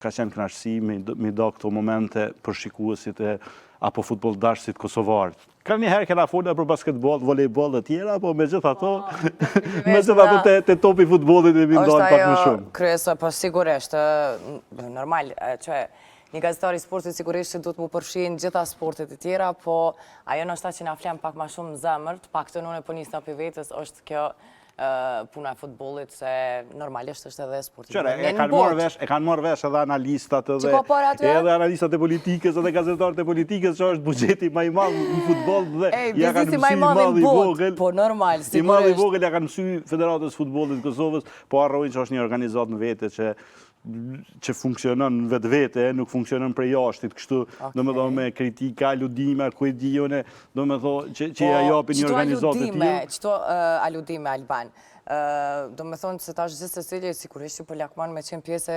Ka qenë kënaqësi mi do këto momente për shikuesit apo futbolldarësit kosovarë. Ka njëherë kena folur për basketbol, volejbol dhe tjera, po me gjithë ato, te topi futbollit e mi ndojnë pak më shumë. Kryesor, po sigurisht, normal, që një gazetar i sportit sigurisht që du të mu përfshin gjitha sportet e tjera, po ajo nështë ta që na flem pak ma shumë zemër, pak të nune po njës nga për vetës, është kjo puna e futbollit, se normalisht është edhe sportit. Qëre, e kanë marrë vesh edhe analistat edhe analistat e politikës edhe gazetarët e politikës që është buxheti ma i madh në futbol dhe ja kanë mësy i madh i vogël. Po normal, sigurisht. I madh i vogël ja kanë mësy Federatës Futbollit të Kosovës, po harrojnë që është një organizatë në vete që funksionon vetë, nuk funksionon prej jashtit, kështu, do me thonë me kritika, aludime, kujdijone, do me thonë që ja japin një organizatë të tillë. Qëto aludime, Alban, do me thonë se ta është gjithë se cilje, sigurisht që për lakman me qenë pjesë